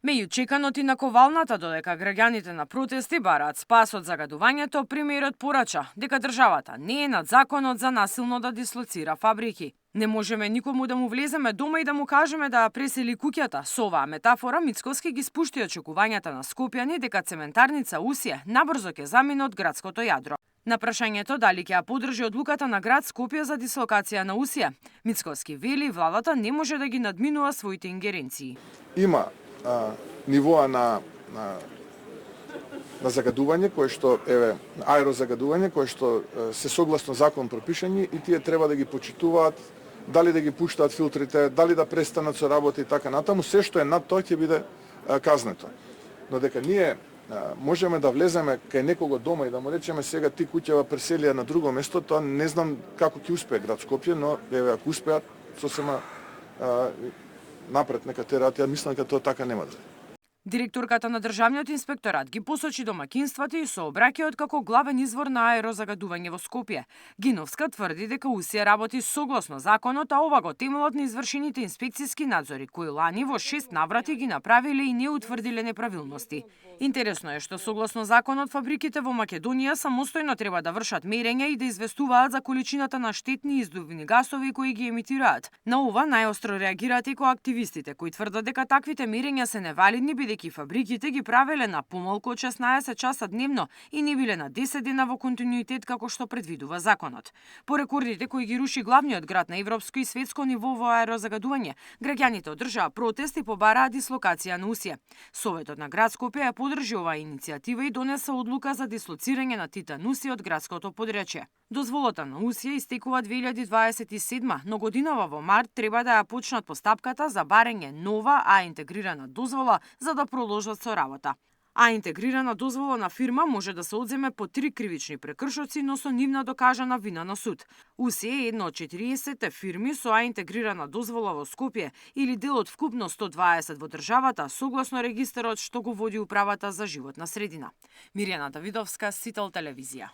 Меѓу чеканот и наковалната додека граѓаните на протести бараат спас од загадувањето, премиерот порача дека државата не е над законот за насилно да дислоцира фабрики. Не можеме никому да му влеземе дома и да му кажеме да пресели куќата. Со оваа метафора Мицкоски ги спушти очекувањата на скопјани дека цементарница Усие набрзо ќе замине од градското јадро. На прашањето дали ќе ја поддржи одлуката на град Скопје за дислокација на Усие, Мицкоски вели владата не може да ги надминува своите ингеренции. Има нивоа на загадување кое што аерозагадување кое што се согласно закон пропишани и тие треба да ги почитуваат, дали да ги пуштаат филтрите, дали да престанат со работа и така натаму, се што е над тоа ќе биде казнето. Но дека ние можеме да влеземе кај некого дома и да му речеме сега ти куќава преселија на друго место, тоа не знам како ќе успее град Скопје, но ако успеат сосема напред нека терат, ја мислам дека тоа така нема да е. Директорката на Државниот инспекторат ги посочи домаќинствата и сообраќајот како главен извор на аерозагадување во Скопје. Гиновска тврди дека Усие работи согласно законот, а ова го темелот на извршените инспекцијски надзори, кои лани во 6 наврати ги направиле и не утврдиле неправилности. Интересно е што согласно законот фабриките во Македонија самостојно треба да вршат мерења и да известуваат за количината на штетни издувни гасови кои ги емитираат. На ова најостро реагираат екоактивистите, кои тврдат дека таквите мерења се невалидни бидејќи фабриките ги правеле на помалку од 16 часа дневно и не биле на 10 дена во континуитет како што предвидува законот. По рекордите кои ги руши главниот град на европско и светско ниво во аерозагадување, граѓаните одржаа протест и побараа дислокација на Усие. Советот на град Скопје ја поддржи оваа иницијатива и донесе одлука за дислоцирање на Титан Усие од градското подречје. Дозволата на Усие истекува 2027, но годинава во март треба да ја почнат постапката за барење нова, интегрирана дозвола за да продолжат со работа. Интегрирана дозвола на фирма може да се одземе по 3 кривични прекршоци, но со нивна докажана вина на суд. Усие е една од 40 фирми со интегрирана дозвола во Скопје или дел од вкупно 120 во државата, согласно регистарот што го води Управата за животна средина. Мирјана Давидовска, Сител телевизија.